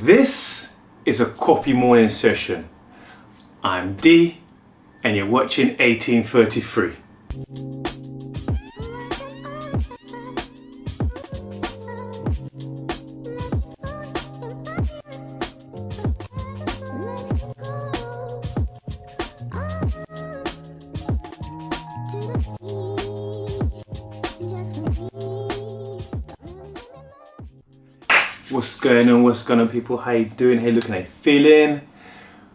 This is a coffee morning session. I'm D and you're watching 1833. What's going on? What's going on, people? How you doing? How you looking? How you feeling?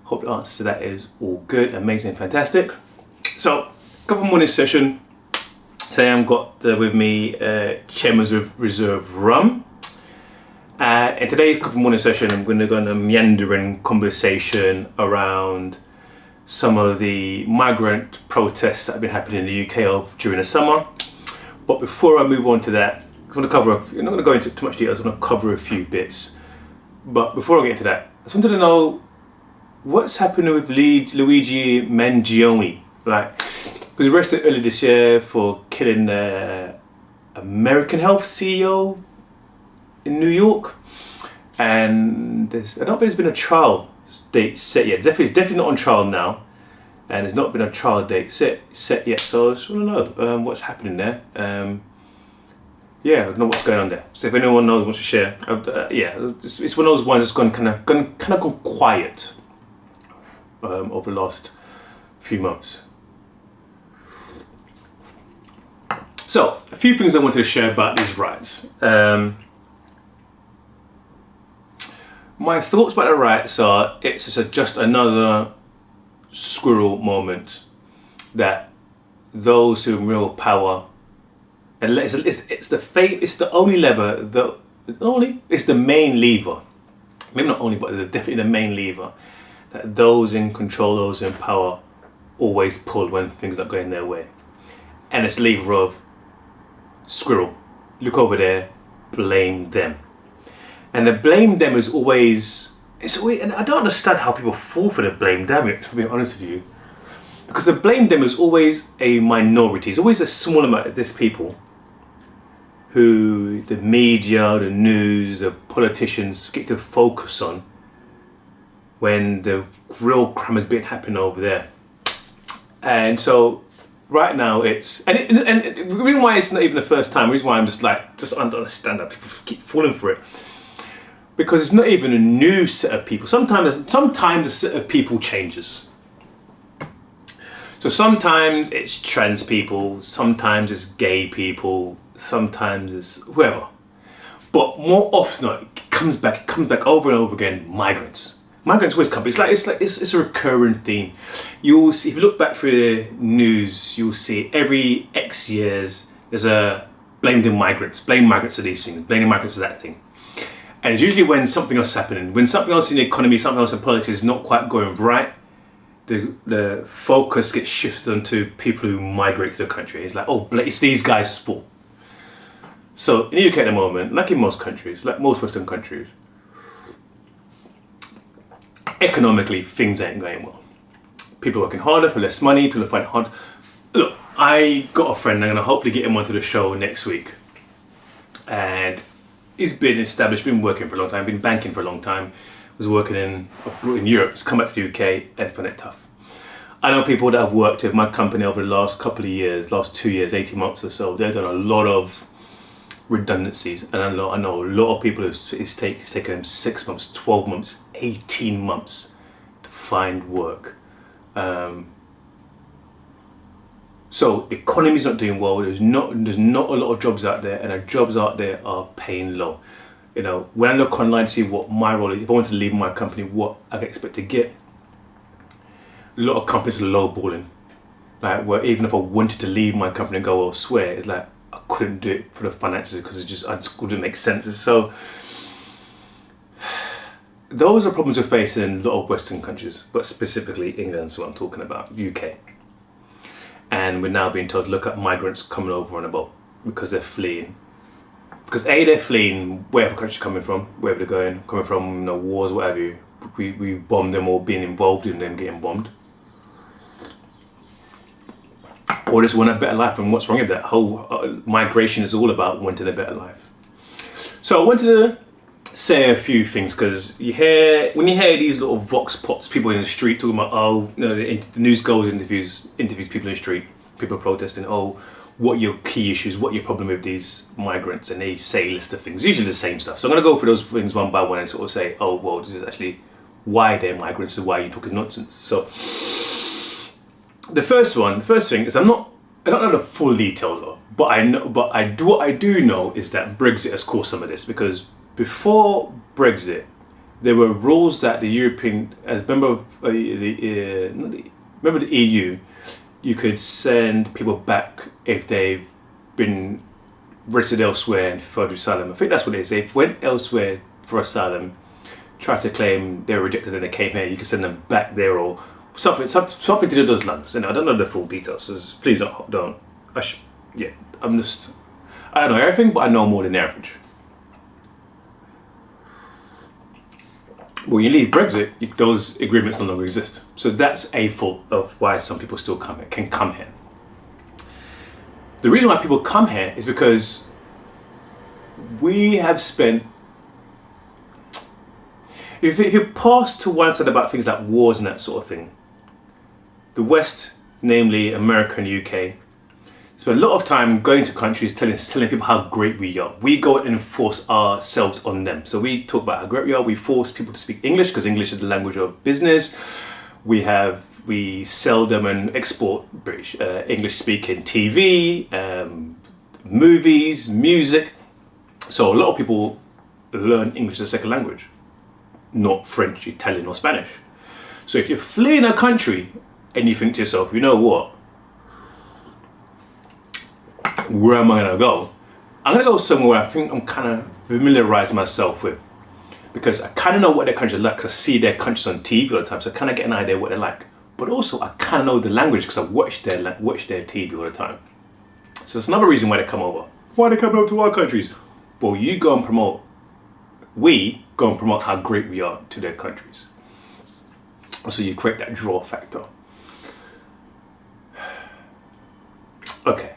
Hope the answer to that is all good, amazing, fantastic. So, coffee morning session. Today I've got with me Chairman's Reserve Rum. In today's coffee morning session, I'm going to go on a meandering conversation around some of the migrant protests that have been happening in the UK during the summer. But before I move on to that, I want to cover, I'm not going to go into too much detail, I just want to cover a few bits. But before I get into that, I just wanted to know what's happening with Lluigi Mangione. Like, he was arrested earlier this year for killing the American Health CEO in New York. And I don't think there's been a trial date set yet. Definitely not on trial now. And there's not been a trial date set yet. So I just want to know what's happening there. Yeah, I don't know what's going on there. So if anyone knows, wants to share, yeah, it's one of those ones that's gone quiet over the last few months. So a few things I wanted to share about these riots. My thoughts about the riots are it's just another squirrel moment that those who have real power. And it's the only lever it's the main lever, maybe not only, but definitely the main lever that those in control, those in power, always pull when things are not going their way. And it's the lever of squirrel, look over there, blame them. And the blame them is always, and I don't understand how people fall for the blame them, to be honest with you, because the blame them is always a minority. It's always a small amount of these people who the media, the news, the politicians get to focus on when the real crime has been happening over there. And so right now it's, and the reason why it's not even the first time, the reason why I'm just understand that people keep falling for it, because it's not even a new set of people. Sometimes the set of people changes. So sometimes it's trans people, sometimes it's gay people, sometimes it's whoever. But more often it comes back over and over again, migrants. Migrants always come. It's a recurring theme. You'll see, if you look back through the news, you'll see every X years there's a blame the migrants, blame migrants for these things, blame the migrants for that thing. And it's usually when something else is happening, when something else in the economy, something else in politics is not quite going right, the focus gets shifted onto people who migrate to the country. It's like, oh, it's these guys' fault. So in the UK at the moment, like in most countries, like most Western countries, economically things ain't going well. People are working harder for less money, people are finding it hard. Look, I got a friend, I'm gonna hopefully get him onto the show next week. And he's been established, been working for a long time, been banking for a long time, was working in Europe, has come back to the UK and found it tough. I know people that have worked with my company over the last couple of years, last 2 years, 18 months or so, they've done a lot of redundancies, and I know a lot of people it's taken them 6 months, 12 months, 18 months to find work. So the economy's not doing well. There's not a lot of jobs out there, and the jobs out there are paying low. You know, when I look online to see what my role is, if I want to leave my company, what I can expect to get, a lot of companies are lowballing. Like, where even if I wanted to leave my company and go elsewhere, it's like I couldn't do it for the finances because I just wouldn't make sense. So those are problems we're facing in a lot of Western countries, but specifically England is what I'm talking about, UK. And we're now being told to look at migrants coming over on a boat because they're fleeing. Because they're fleeing wherever country coming from, wherever they're going, coming from, wars, whatever. We bomb them or being involved in them getting bombed. Or just want a better life, and what's wrong with that? Whole migration is all about wanting a better life. So I wanted to say a few things, because when you hear these little vox pops, people in the street talking about, oh, you know, the news goes interviews people in the street, people protesting, oh, what are your key issues, what are your problem with these migrants, and they say a list of things, usually the same stuff. So I'm going to go through those things one by one and sort of say, oh, well, this is actually why they're migrants and why you're talking nonsense. So the first thing is I don't know the full details of, but what I do know is that Brexit has caused some of this, because before Brexit, there were rules that the European, as member of the EU, you could send people back if they've been registered elsewhere and for asylum. I think that's what it is. They went elsewhere for asylum, tried to claim they were rejected and they came here. You can send them back there or something to do with those lands. And I don't know the full details, so please don't. I don't know everything, but I know more than the average. When you leave Brexit, those agreements no longer exist. So that's a fault of why some people still can come here. The reason why people come here is because we have spent, if you pass to one side about things like wars and that sort of thing, the West, namely America and UK, spend a lot of time going to countries telling people how great we are. We go and enforce ourselves on them. So we talk about how great we are. We force people to speak English because English is the language of business. We sell them and export British English speaking TV, movies, music. So a lot of people learn English as a second language, not French, Italian or Spanish. So if you're fleeing a country and you think to yourself, you know what? Where am I going to go? I'm going to go somewhere I think I'm kind of familiarized myself with, because I kind of know what their country is like, because I see their countries on TV all the time, so I kind of get an idea what they're like. But also I kind of know the language because I watch their TV all the time. So that's another reason why they come over. Why they come over to our countries? Well, we go and promote how great we are to their countries. So you create that draw factor. Okay.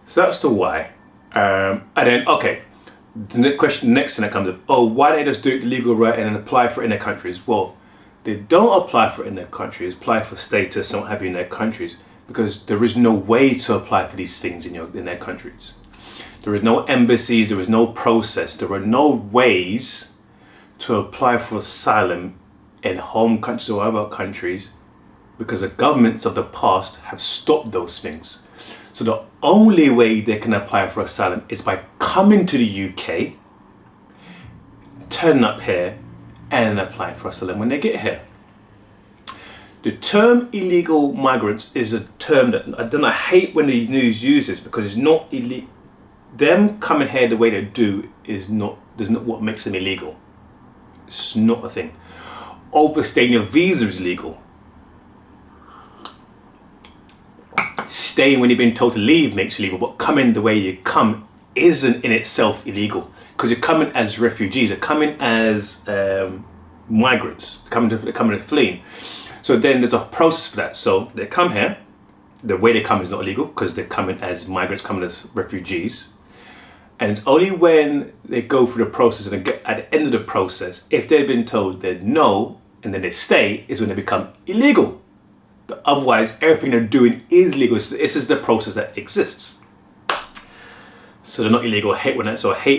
So that's the why. And then, okay, the next thing that comes up, oh, why don't they just do it the legal right and then apply for it in their countries? Well, they don't apply for it in their countries, apply for status and what have you in their countries, because there is no way to apply for these things in their countries. There is no embassies, there is no process, there are no ways to apply for asylum in home countries or other countries, because the governments of the past have stopped those things. So the only way they can apply for asylum is by coming to the UK, turning up here, and applying for asylum when they get here. The term illegal migrants is a term that I hate when the news uses, because it's not illegal. Them coming here the way they do is not what makes them illegal. It's not a thing. Overstaying your visa is illegal. Staying when you've been told to leave makes you illegal, but coming the way you come isn't in itself illegal, because you're coming as refugees, you're coming as migrants, coming to fleeing. So then there's a process for that. So they come here, the way they come is not illegal because they're coming as migrants, coming as refugees. And it's only when they go through the process and get at the end of the process, if they've been told they're no, and then they stay, is when they become illegal. But otherwise, everything they're doing is legal. This is the process that exists. So they're not illegal. I hate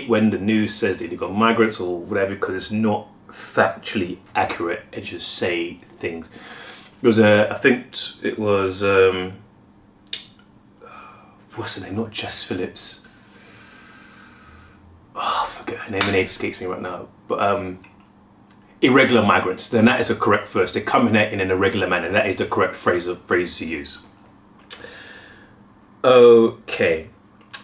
when the news says illegal migrants or whatever, because it's not factually accurate and just say things. It was I think it was what's her name? Not Jess Phillips. Oh, I forget her name. Her name escapes me right now. But irregular migrants. Then that is a correct phrase. They come in here in an irregular manner. That is the correct phrase to use. Okay.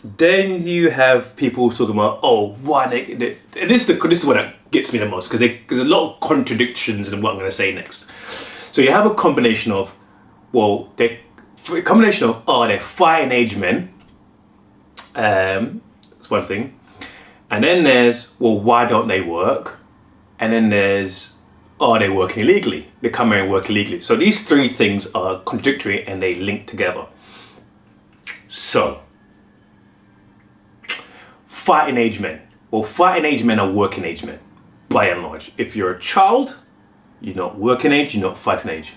Then you have people talking about, oh, why they and this is what that gets me the most, because there's a lot of contradictions in what I'm going to say next. So you have a combination of, they're fighting age men. That's one thing. And then there's, why don't they work? And then there's, are they working illegally? They come here and work illegally. So these three things are contradictory and they link together. So, fighting age men. Well, fighting age men are working age men, by and large. If you're a child, you're not working age, you're not fighting age.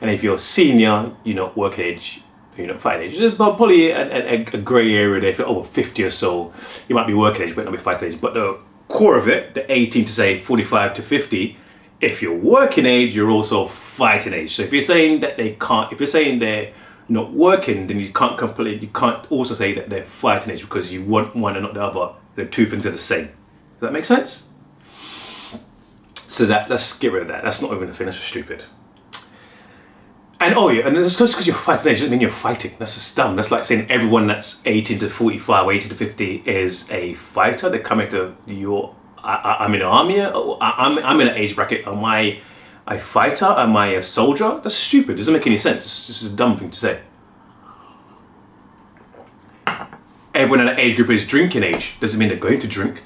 And if you're a senior, you're not working age, you're not fighting age. There's probably a grey area there. If you're over 50 or so, you might be working age, but not be fighting age. But the core of it, the 18 to say 45 to 50, if you're working age, you're also fighting age. So if you're saying that they can't, if you're saying they're not working, then you can't also say that they're fighting age, because you want one and not the other. The two things are the same. Does that make sense? So let's get rid of that. That's not even a thing. That's just stupid. And and just because you're fighting age doesn't mean you're fighting. That's just dumb. That's like saying everyone that's 18 to 45 or 18 to 50 is a fighter. They're coming to I'm in the army. I'm in an age bracket. Am I a fighter? Am I a soldier? That's stupid. It doesn't make any sense. It's just a dumb thing to say. Everyone in that age group is drinking age. Doesn't mean they're going to drink.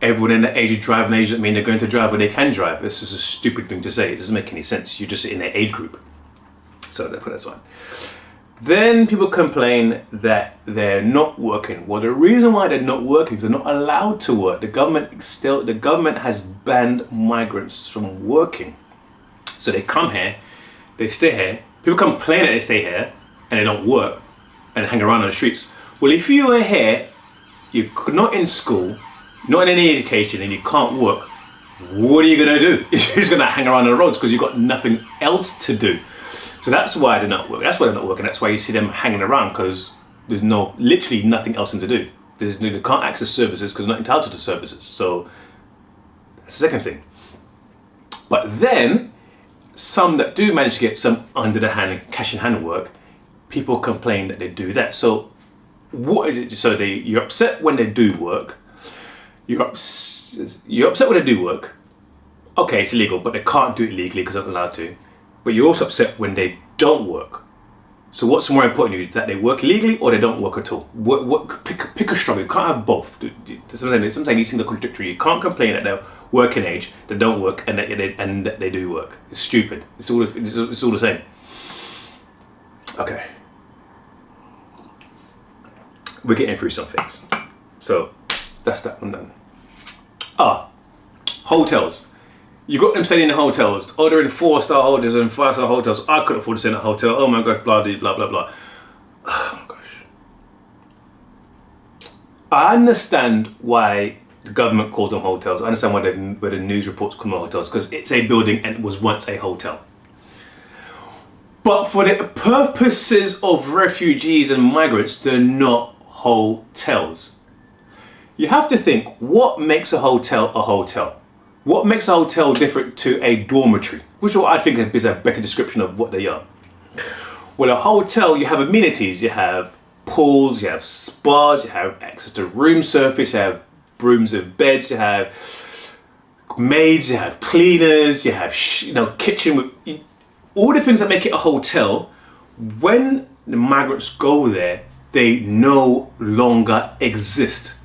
Everyone in the age of driving age doesn't mean they're going to drive or they can drive. It's just a stupid thing to say. It doesn't make any sense. You're just in their age group. So they put that one. Then people complain that they're not working. Well, the reason why they're not working is they're not allowed to work. The government has banned migrants from working. So they come here, they stay here. People complain that they stay here and they don't work and hang around on the streets. Well, if you are here, you're not in school, not in any education, and you can't work, what are you going to do? You're just going to hang around on the roads because you've got nothing else to do. So that's why they're not working. That's why they're not working. That's why you see them hanging around, because there's literally nothing else to do. They can't access services because they're not entitled to services. So that's the second thing. But then, some that do manage to get some under the hand, cash in hand work, people complain that they do that. So what is it? So you're upset when they do work. You're upset when they do work. Okay, it's illegal, but they can't do it legally because they're not allowed to. But you're also upset when they don't work. So what's more important to you, that they work legally or they don't work at all? Pick a struggle. You can't have both. Sometimes these things are contradictory. You can't complain that they're working age, they don't work, and that they do work. It's stupid. It's all the same. Okay. We're getting through some things. So that's that one done. Hotels. You got them staying in the hotels. Oh, they're in 4-star hotels and 5-star hotels. I couldn't afford to stay in a hotel. Oh my gosh, blah, blah, blah, blah. Oh my gosh. I understand why the government calls them hotels. I understand why the news reports call them hotels, because it's a building and it was once a hotel. But for the purposes of refugees and migrants, they're not hotels. You have to think, what makes a hotel a hotel? What makes a hotel different to a dormitory? Which is what I think is a better description of what they are. Well, a hotel, you have amenities. You have pools, you have spas, you have access to room service, you have rooms and beds, you have maids, you have cleaners, you have kitchen with all the things that make it a hotel. When the migrants go there, they no longer exist.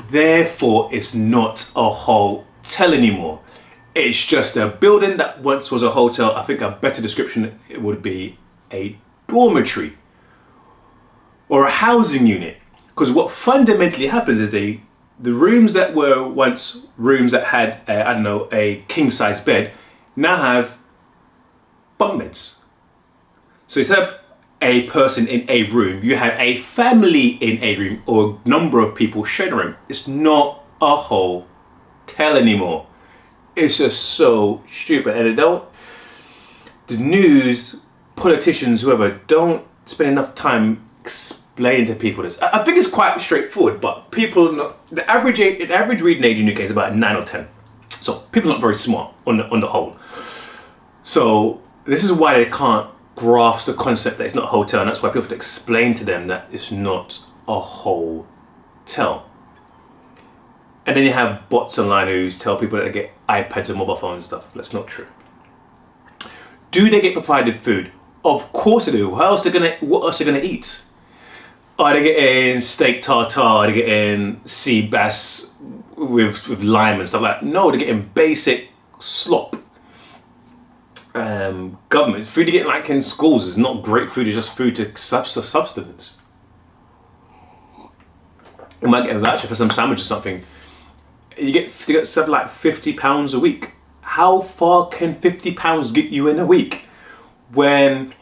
Therefore, it's not a hotel anymore. It's just a building that once was a hotel. I think a better description it would be a dormitory or a housing unit. Because what fundamentally happens is the rooms that were once rooms that had a king-size bed now have bunk beds. So instead of a person in a room, you have a family in a room or a number of people sharing a room. It's not a hotel anymore. It's just so stupid. And the news, politicians, whoever, don't spend enough time explaining to people this. I think it's quite straightforward, but people, the average reading age in the UK is about 9 or 10. So people are not very smart on the whole. So this is why they can't grasp the concept that it's not a hotel, and that's why people have to explain to them that it's not a hotel. And then you have bots online who tell people that they get iPads and mobile phones and stuff. That's not true. Do they get provided food? Of course they do. What else are they gonna eat? Are they getting steak tartare? Are they getting sea bass with lime and stuff like that? No, they're getting basic slop. Government food you get like in schools is not great food. It's just food to subsistence. You might get a voucher for some sandwich or something. You get stuff like £50 a week. How far can £50 get you in a week? When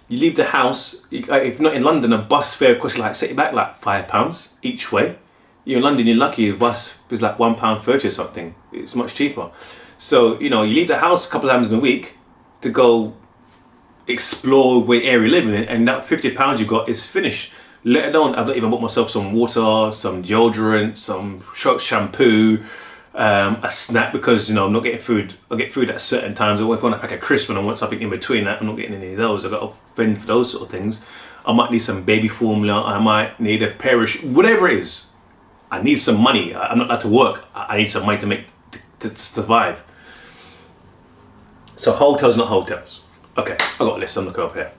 you leave the house, if not in London, a bus fare costs like, set you back like £5 each way. You're in London, you're lucky, the bus is like £1.30 or something. It's much cheaper. So, you leave the house a couple of times in a week to go explore where area you live in, and that £50 you got is finished. Let alone, I've not even bought myself some water, some deodorant, some shampoo, a snack, because I'm not getting food. I get food at certain times. Or if I want a pack of crisps and I want something in between that, I'm not getting any of those. I've got to fend for those sort of things. I might need some baby formula. I might need a pair of whatever it is. I need some money. I'm not allowed to work. I need some money to survive. So hotels, not hotels. Okay, I got a list. I'm looking up here.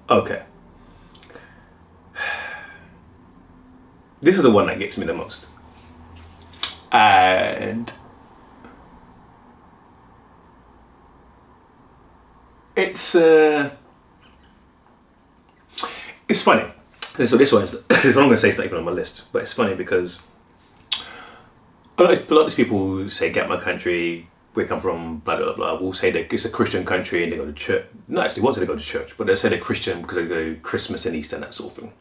Okay. This is the one that gets me the most. And it's funny. So this one is, what I'm going to say is not even on my list, but it's funny because a lot of these people who say, get my country, we come from, blah, blah, blah, will say that it's a Christian country and they go to church. Not actually, once they go to church, but they say they're Christian because they go Christmas and Easter and that sort of thing.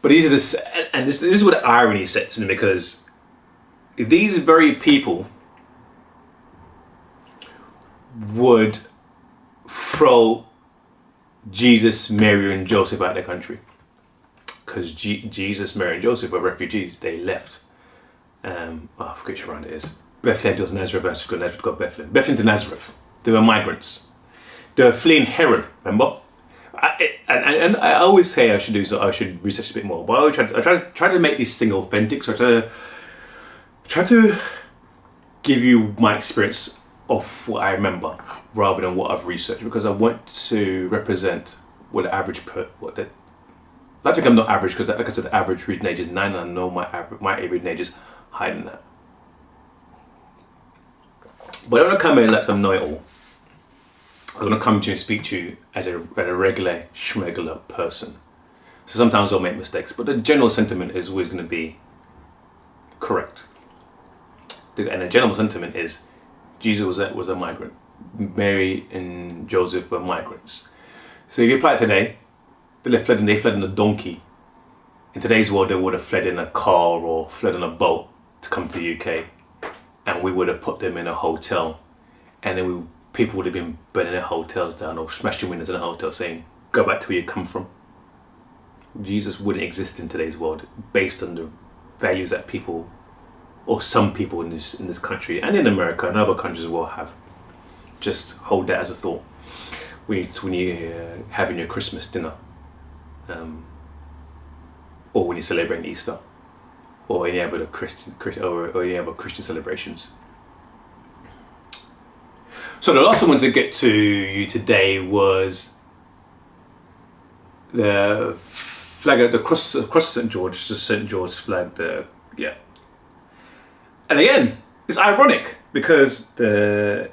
But this is what the irony sets in, because these very people would throw Jesus, Mary and Joseph out of their country. Because Jesus, Mary and Joseph were refugees. They left. I forget which round it is. Bethlehem to Nazareth, Nazareth got Bethlehem. Bethlehem to Nazareth. They were migrants. They were fleeing Herod, remember? And I always say I should research a bit more. But I try to make this thing authentic. So I try to give you my experience of what I remember rather than what I've researched, because I want to represent what the average I think I'm not average, because like I said, the average reading age is 9, and I know my average reading age is higher than that. But I don't want to come in like some know-it-all. I'm going to come to you and speak to you as a regular, schmegular person. So sometimes I'll make mistakes, but the general sentiment is always going to be correct. And the general sentiment is Jesus was a migrant. Mary and Joseph were migrants. So if you apply it today, they fled in a donkey. In today's world, they would have fled in a car or fled in a boat to come to the UK, and we would have put them in a hotel, and then people would have been burning their hotels down or smashing windows in a hotel saying, go back to where you come from. Jesus wouldn't exist in today's world based on the values that people, or some people in this country and in America and other countries as well have. Just hold that as a thought when you're having your Christmas dinner, or when you're celebrating Easter, or any other Christian celebrations. So the last one to get to you today was the flag, the cross of St. George, the St. George's flag. And again, it's ironic because the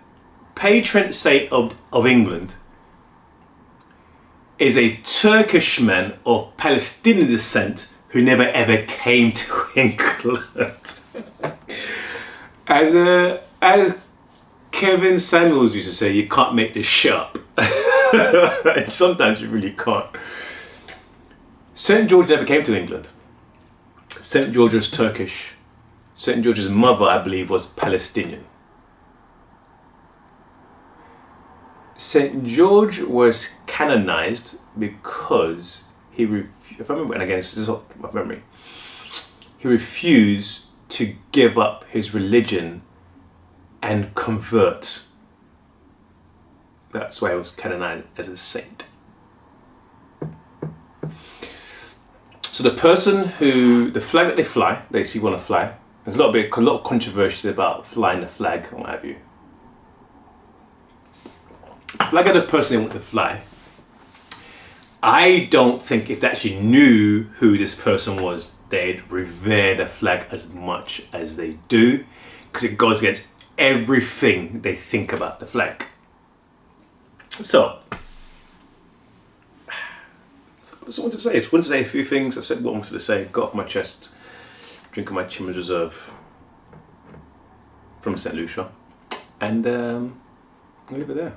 patron saint of England is a Turkish man of Palestinian descent who never ever came to England. As Kevin Samuels used to say, you can't make this shit up. And sometimes you really can't. St. George never came to England. St. George was Turkish. St. George's mother, I believe, was Palestinian. St. George was canonized because if I remember, and again, this is my memory, he refused to give up his religion and convert. That's why he was canonized as a saint. So the flag that they fly, these people want to fly, there's a lot of controversy about flying the flag and what have you. The flag of the person they want to fly, I don't think if they actually knew who this person was, they'd revere the flag as much as they do, because it goes against everything they think about the flag. So, I wanted to say a few things. I've said what I wanted to say, got off my chest. drinking my Chimneys Reserve from St. Lucia, and I'll leave it there.